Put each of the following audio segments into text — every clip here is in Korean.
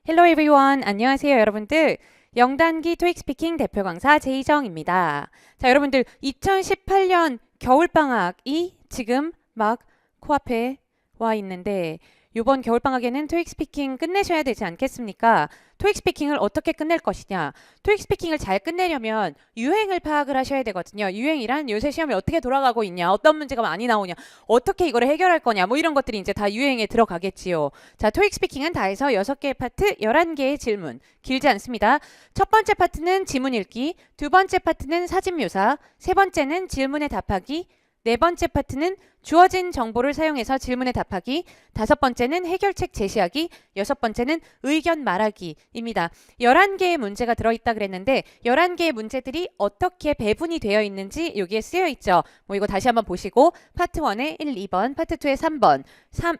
Hello everyone. 안녕하세요, 여러분들. 영단기 토익 스피킹 대표 강사 제이정입니다. 자, 여러분들 2018년 겨울방학이 지금 막 코앞에 와 있는데 이번 겨울방학에는 토익 스피킹 끝내셔야 되지 않겠습니까? 토익 스피킹을 어떻게 끝낼 것이냐? 토익 스피킹을 잘 끝내려면 유행을 파악을 하셔야 되거든요. 유행이란 요새 시험이 어떻게 돌아가고 있냐? 어떤 문제가 많이 나오냐? 어떻게 이거를 해결할 거냐? 뭐 이런 것들이 이제 다 유행에 들어가겠지요. 자, 토익 스피킹은 다 해서 6개의 파트, 11개의 질문. 길지 않습니다. 첫 번째 파트는 지문 읽기, 두 번째 파트는 사진 묘사, 세 번째는 질문에 답하기, 네 번째 파트는 주어진 정보를 사용해서 질문에 답하기, 다섯 번째는 해결책 제시하기, 여섯 번째는 의견 말하기입니다. 11개의 문제가 들어있다 그랬는데 11개의 문제들이 어떻게 배분이 되어 있는지 여기에 쓰여 있죠. 뭐 이거 다시 한번 보시고 파트 1에 1, 2번, 파트 2에 3번,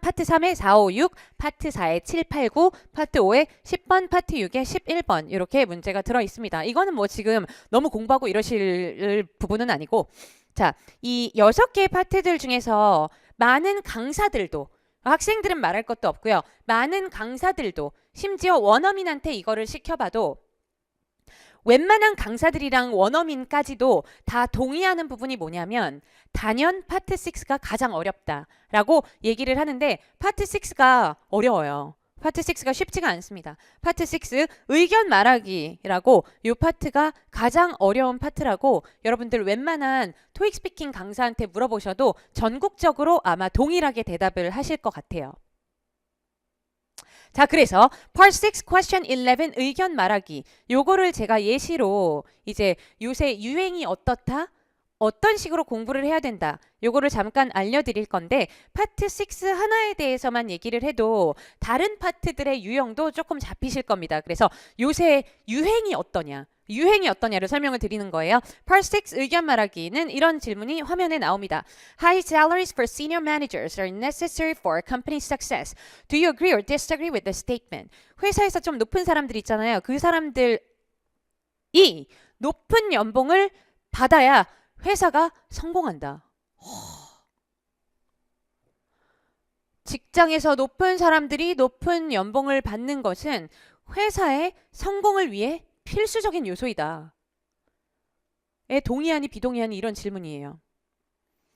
파트 3에 4, 5, 6, 파트 4에 7, 8, 9, 파트 5에 10번, 파트 6에 11번 이렇게 문제가 들어 있습니다. 이거는 뭐 지금 너무 공부하고 이러실 부분은 아니고 자, 이 6개의 파트들 중에서 많은 강사들도 학생들은 말할 것도 없고요. 많은 강사들도 심지어 원어민한테 이거를 시켜봐도 웬만한 강사들이랑 원어민까지도 다 동의하는 부분이 뭐냐면 단연 파트 6가 가장 어렵다라고 얘기를 하는데 파트 6가 어려워요. 파트 6가 쉽지가 않습니다. 파트 6 의견 말하기라고 이 파트가 가장 어려운 파트라고 여러분들 웬만한 토익 스피킹 강사한테 물어보셔도 전국적으로 아마 동일하게 대답을 하실 것 같아요. 자, 그래서 Part 6 Question 11 의견 말하기 요거를 제가 예시로 이제 요새 유행이 어떻다? 어떤 식으로 공부를 해야 된다. 요거를 잠깐 알려드릴 건데 파트 6 하나에 대해서만 얘기를 해도 다른 파트들의 유형도 조금 잡히실 겁니다. 그래서 요새 유행이 어떠냐? 유행이 어떠냐를 설명을 드리는 거예요. Part 6 의견 말하기는 이런 질문이 화면에 나옵니다. High salaries for senior managers are necessary for company success. Do you agree or disagree with the statement? 회사에서 좀 높은 사람들 있잖아요. 그 사람들이 높은 연봉을 받아야 회사가 성공한다. 직장에서 높은 사람들이 높은 연봉을 받는 것은 회사의 성공을 위해 필수적인 요소이다. 에 동의하니 비동의하니 이런 질문이에요.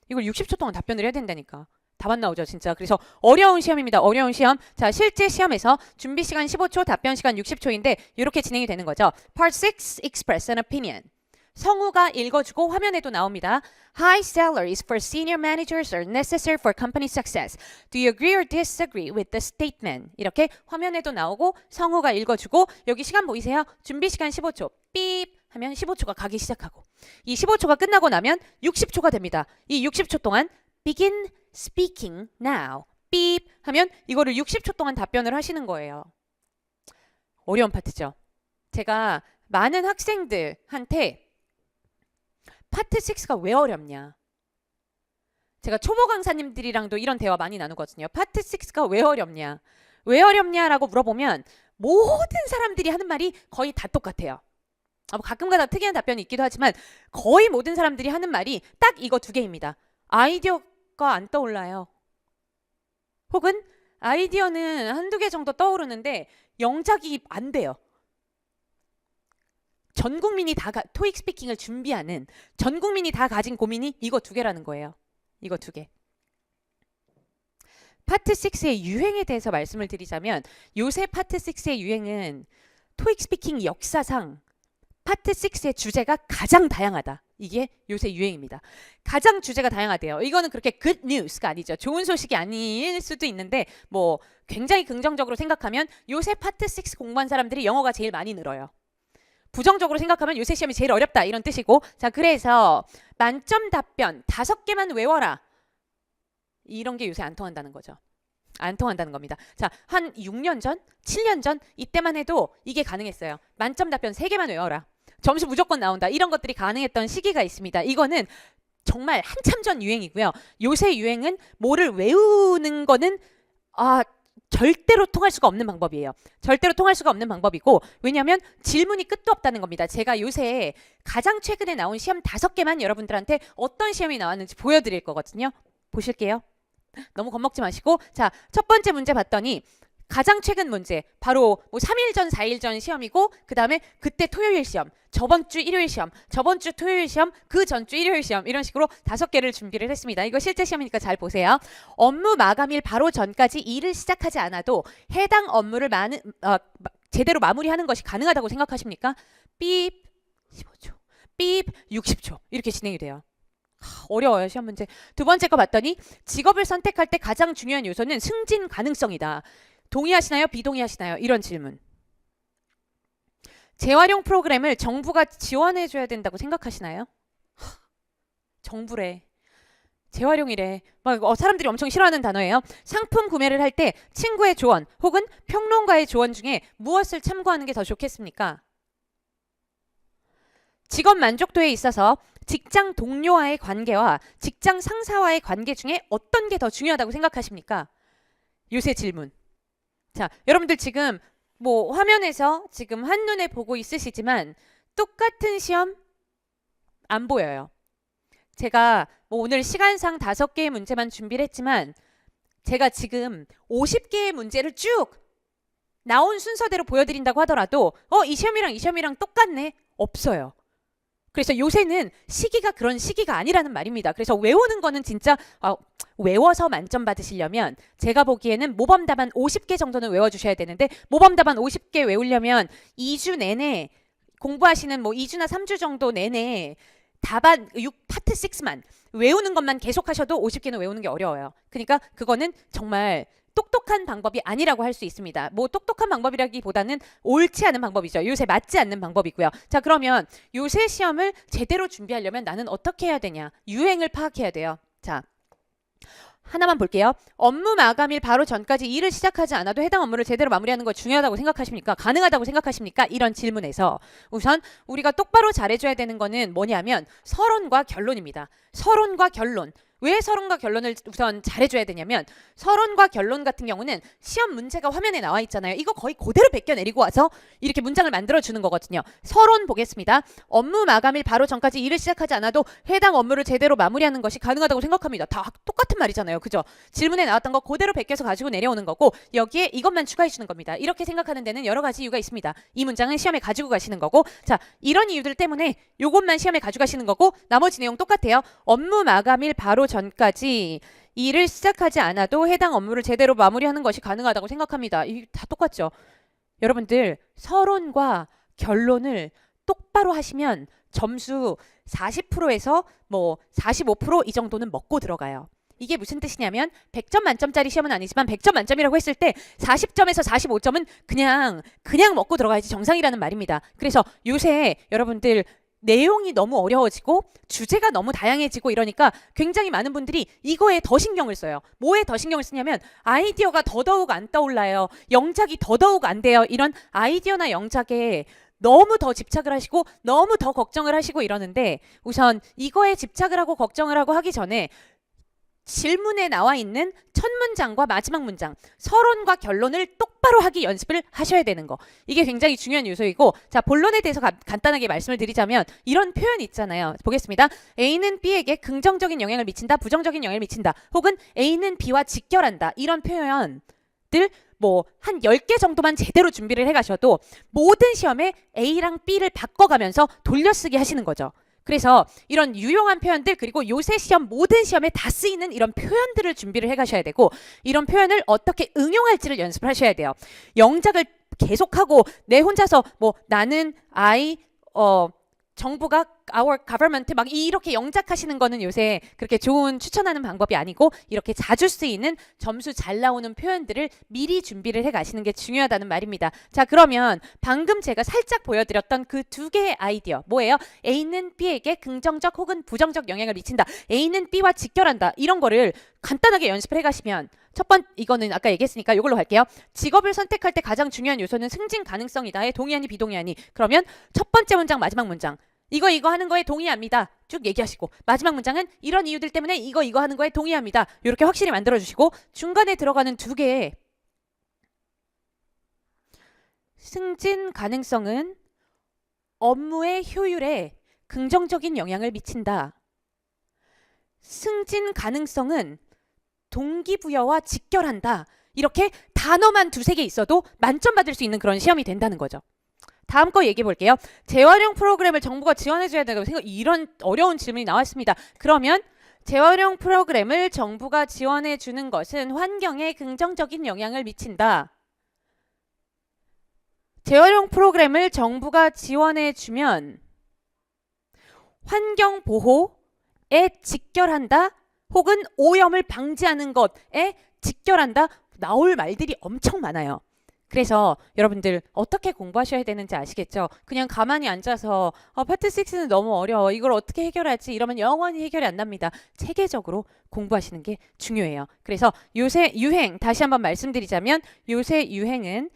이걸 60초 동안 답변을 해야 된다니까. 답안 나오죠, 진짜. 그래서 어려운 시험입니다. 어려운 시험. 자, 실제 시험에서 준비 시간 15초, 답변 시간 60초인데 이렇게 진행이 되는 거죠. Part 6, Express an opinion. 성우가 읽어주고 화면에도 나옵니다. High salaries for senior managers are necessary for company success. Do you agree or disagree with the statement? 이렇게 화면에도 나오고 성우가 읽어주고 여기 시간 보이세요? 준비 시간 15초. 삐 하면 15초가 가기 시작하고 이 15초가 끝나고 나면 60초가 됩니다. 이 60초 동안 begin speaking now. 삐 하면 이거를 60초 동안 답변을 하시는 거예요. 어려운 파트죠. 제가 많은 학생들한테 파트 6가 왜 어렵냐? 제가 초보 강사님들이랑도 이런 대화 많이 나누거든요. 파트 6가 왜 어렵냐? 왜 어렵냐라고 물어보면 모든 사람들이 하는 말이 거의 다 똑같아요. 가끔가다 특이한 답변이 있기도 하지만 거의 모든 사람들이 하는 말이 딱 이거 두 개입니다. 아이디어가 안 떠올라요. 혹은 아이디어는 한두 개 정도 떠오르는데 영작이 안 돼요. 전 국민이 다 토익 스피킹을 준비하는 전 국민이 다 가진 고민이 이거 두 개라는 거예요. 이거 두 개. 파트 6의 유행에 대해서 말씀을 드리자면 요새 파트 6의 유행은 토익 스피킹 역사상 파트 6의 주제가 가장 다양하다. 이게 요새 유행입니다. 가장 주제가 다양하대요. 이거는 그렇게 good news가 아니죠. 좋은 소식이 아닐 수도 있는데 뭐 굉장히 긍정적으로 생각하면 요새 파트 6 공부한 사람들이 영어가 제일 많이 늘어요. 부정적으로 생각하면 요새 시험이 제일 어렵다 이런 뜻이고 자 그래서 만점 답변 5개만 외워라 이런 게 요새 안 통한다는 거죠. 안 통한다는 겁니다. 자, 한 6년 전, 7년 전 이때만 해도 이게 가능했어요. 만점 답변 3개만 외워라. 점수 무조건 나온다. 이런 것들이 가능했던 시기가 있습니다. 이거는 정말 한참 전 유행이고요. 요새 유행은 뭐를 외우는 거는 절대로 통할 수가 없는 방법이에요. 절대로 통할 수가 없는 방법이고 왜냐하면 질문이 끝도 없다는 겁니다. 제가 요새 가장 최근에 나온 시험 5개만 여러분들한테 어떤 시험이 나왔는지 보여드릴 거거든요. 보실게요. 너무 겁먹지 마시고 자, 첫 번째 문제 봤더니 가장 최근 문제 바로 뭐 3일 전, 4일 전 시험이고 그 다음에 그때 토요일 시험, 저번 주 일요일 시험, 저번 주 토요일 시험, 그 전주 일요일 시험 이런 식으로 5개를 준비를 했습니다. 이거 실제 시험이니까 잘 보세요. 업무 마감일 바로 전까지 일을 시작하지 않아도 해당 업무를 제대로 마무리하는 것이 가능하다고 생각하십니까? 삐 15초, 삐 60초 이렇게 진행이 돼요. 어려워요 시험 문제. 두 번째 거 봤더니 직업을 선택할 때 가장 중요한 요소는 승진 가능성이다. 동의하시나요? 비동의하시나요? 이런 질문. 재활용 프로그램을 정부가 지원해줘야 된다고 생각하시나요? 정부래. 재활용이래. 사람들이 엄청 싫어하는 단어예요. 상품 구매를 할 때 친구의 조언 혹은 평론가의 조언 중에 무엇을 참고하는 게 더 좋겠습니까? 직업 만족도에 있어서 직장 동료와의 관계와 직장 상사와의 관계 중에 어떤 게 더 중요하다고 생각하십니까? 요새 질문. 자, 여러분들 지금 뭐 화면에서 지금 한눈에 보고 있으시지만 똑같은 시험 안 보여요. 제가 뭐 오늘 시간상 5개의 문제만 준비를 했지만 제가 지금 50개의 문제를 쭉 나온 순서대로 보여드린다고 하더라도 이 시험이랑 이 시험이랑 똑같네? 없어요. 그래서 요새는 시기가 그런 시기가 아니라는 말입니다. 그래서 외우는 거는 진짜 외워서 만점 받으시려면 제가 보기에는 모범 답안 50개 정도는 외워주셔야 되는데 모범 답안 50개 외우려면 2주 내내 공부하시는 뭐 2주나 3주 정도 내내 답안 6파트 6만 외우는 것만 계속 하셔도 50개는 외우는 게 어려워요. 그러니까 그거는 정말 똑똑한 방법이 아니라고 할 수 있습니다. 뭐 똑똑한 방법이라기보다는 옳지 않은 방법이죠. 요새 맞지 않는 방법이고요. 자, 그러면 요새 시험을 제대로 준비하려면 나는 어떻게 해야 되냐? 유행을 파악해야 돼요. 자, 하나만 볼게요. 업무 마감일 바로 전까지 일을 시작하지 않아도 해당 업무를 제대로 마무리하는 거 중요하다고 생각하십니까? 가능하다고 생각하십니까? 이런 질문에서 우선 우리가 똑바로 잘해줘야 되는 거는 뭐냐면 서론과 결론입니다. 서론과 결론. 왜 서론과 결론을 우선 잘해줘야 되냐면 서론과 결론 같은 경우는 시험 문제가 화면에 나와 있잖아요. 이거 거의 그대로 베껴내리고 와서 이렇게 문장을 만들어주는 거거든요. 서론 보겠습니다. 업무 마감일 바로 전까지 일을 시작하지 않아도 해당 업무를 제대로 마무리하는 것이 가능하다고 생각합니다. 다 똑같은 말이잖아요. 그죠? 질문에 나왔던 거 그대로 베껴서 가지고 내려오는 거고 여기에 이것만 추가해 주는 겁니다. 이렇게 생각하는 데는 여러 가지 이유가 있습니다. 이 문장은 시험에 가지고 가시는 거고 자, 이런 이유들 때문에 요것만 시험에 가져가시는 거고 나머지 내용 똑같아요. 업무 마감일 바로 전까지 일을 시작하지 않아도 해당 업무를 제대로 마무리하는 것이 가능하다고 생각합니다. 이게 다 똑같죠. 여러분들 서론과 결론을 똑바로 하시면 점수 40%에서 뭐 45% 이 정도는 먹고 들어가요. 이게 무슨 뜻이냐면 100점 만점짜리 시험은 아니지만 100점 만점이라고 했을 때 40점에서 45점은 그냥 먹고 들어가야지 정상이라는 말입니다. 그래서 요새 여러분들 내용이 너무 어려워지고 주제가 너무 다양해지고 이러니까 굉장히 많은 분들이 이거에 더 신경을 써요. 뭐에 더 신경을 쓰냐면 아이디어가 더더욱 안 떠올라요. 영작이 더더욱 안 돼요. 이런 아이디어나 영작에 너무 더 집착을 하시고 너무 더 걱정을 하시고 이러는데 우선 이거에 집착을 하고 걱정을 하고 하기 전에 질문에 나와 있는 첫 문장과 마지막 문장, 서론과 결론을 똑바로 하기 연습을 하셔야 되는 거. 이게 굉장히 중요한 요소이고 자, 본론에 대해서 간단하게 말씀을 드리자면 이런 표현 있잖아요. 보겠습니다. A는 B에게 긍정적인 영향을 미친다, 부정적인 영향을 미친다, 혹은 A는 B와 직결한다. 이런 표현들 뭐 한 10개 정도만 제대로 준비를 해가셔도 모든 시험에 A랑 B를 바꿔가면서 돌려쓰기 하시는 거죠. 그래서 이런 유용한 표현들 그리고 요새 시험 모든 시험에 다 쓰이는 이런 표현들을 준비를 해가셔야 되고 이런 표현을 어떻게 응용할지를 연습을 하셔야 돼요. 영작을 계속하고 내 혼자서 뭐 나는 정부가 our government 막 이렇게 영작하시는 거는 요새 그렇게 좋은 추천하는 방법이 아니고 이렇게 자주 쓰이는 점수 잘 나오는 표현들을 미리 준비를 해 가시는 게 중요하다는 말입니다. 자, 그러면 방금 제가 살짝 보여드렸던 그 2개의 아이디어 뭐예요? A는 B에게 긍정적 혹은 부정적 영향을 미친다. A는 B와 직결한다. 이런 거를 간단하게 연습을 해 가시면 이거는 아까 얘기했으니까 이걸로 갈게요. 직업을 선택할 때 가장 중요한 요소는 승진 가능성이다에 동의하니 비동의하니. 그러면 첫 번째 문장 마지막 문장 이거 하는 거에 동의합니다. 쭉 얘기하시고 마지막 문장은 이런 이유들 때문에 이거 하는 거에 동의합니다. 이렇게 확실히 만들어주시고 중간에 들어가는 2개의 승진 가능성은 업무의 효율에 긍정적인 영향을 미친다. 승진 가능성은 동기부여와 직결한다. 이렇게 단어만 두세 개 있어도 만점 받을 수 있는 그런 시험이 된다는 거죠. 다음 거 얘기해 볼게요. 재활용 프로그램을 정부가 지원해 줘야 된다고 생각, 이런 어려운 질문이 나왔습니다. 그러면 재활용 프로그램을 정부가 지원해 주는 것은 환경에 긍정적인 영향을 미친다. 재활용 프로그램을 정부가 지원해 주면 환경 보호에 직결한다, 혹은 오염을 방지하는 것에 직결한다. 나올 말들이 엄청 많아요. 그래서 여러분들 어떻게 공부하셔야 되는지 아시겠죠? 그냥 가만히 앉아서 파트 6는 너무 어려워, 이걸 어떻게 해결하지, 이러면 영원히 해결이 안 납니다. 체계적으로 공부하시는 게 중요해요. 그래서 요새 유행, 다시 한번 말씀드리자면 요새 유행은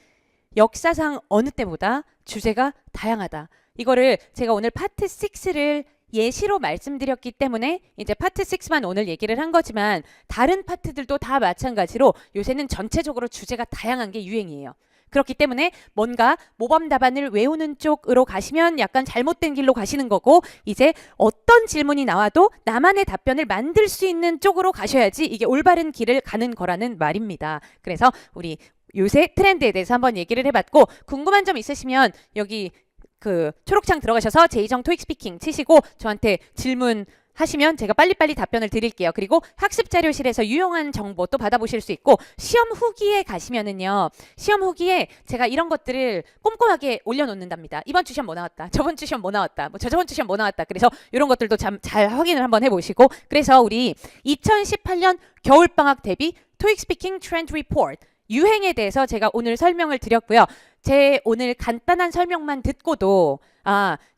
역사상 어느 때보다 주제가 다양하다. 이거를 제가 오늘 파트 6를 예시로 말씀드렸기 때문에 이제 파트 6만 오늘 얘기를 한 거지만 다른 파트들도 다 마찬가지로 요새는 전체적으로 주제가 다양한 게 유행이에요. 그렇기 때문에 뭔가 모범 답안을 외우는 쪽으로 가시면 약간 잘못된 길로 가시는 거고, 이제 어떤 질문이 나와도 나만의 답변을 만들 수 있는 쪽으로 가셔야지 이게 올바른 길을 가는 거라는 말입니다. 그래서 우리 요새 트렌드에 대해서 한번 얘기를 해봤고, 궁금한 점 있으시면 여기 그 초록창 들어가셔서 제이정 토익 스피킹 치시고 저한테 질문하시면 제가 빨리빨리 답변을 드릴게요. 그리고 학습자료실에서 유용한 정보 또 받아보실 수 있고, 시험 후기에 가시면은요, 시험 후기에 제가 이런 것들을 꼼꼼하게 올려놓는답니다. 이번 주 시험 뭐 나왔다, 저번 주 시험 뭐 나왔다, 뭐 저번 주 시험 뭐 나왔다. 그래서 이런 것들도 잘 확인을 한번 해보시고, 그래서 우리 2018년 겨울방학 대비 토익 스피킹 트렌드 리포트 유행에 대해서 제가 오늘 설명을 드렸고요. 제 오늘 간단한 설명만 듣고도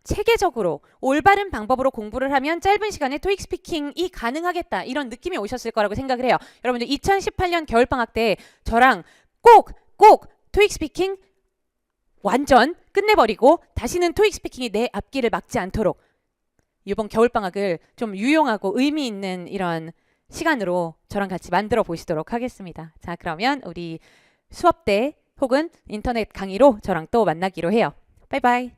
체계적으로 올바른 방법으로 공부를 하면 짧은 시간에 토익 스피킹이 가능하겠다, 이런 느낌이 오셨을 거라고 생각을 해요. 여러분들 2018년 겨울방학 때 저랑 꼭 토익 스피킹 완전 끝내버리고 다시는 토익 스피킹이 내 앞길을 막지 않도록 이번 겨울방학을 좀 유용하고 의미 있는 이런 시간으로 저랑 같이 만들어 보시도록 하겠습니다. 자, 그러면 우리 수업 때 혹은 인터넷 강의로 저랑 또 만나기로 해요. 바이바이.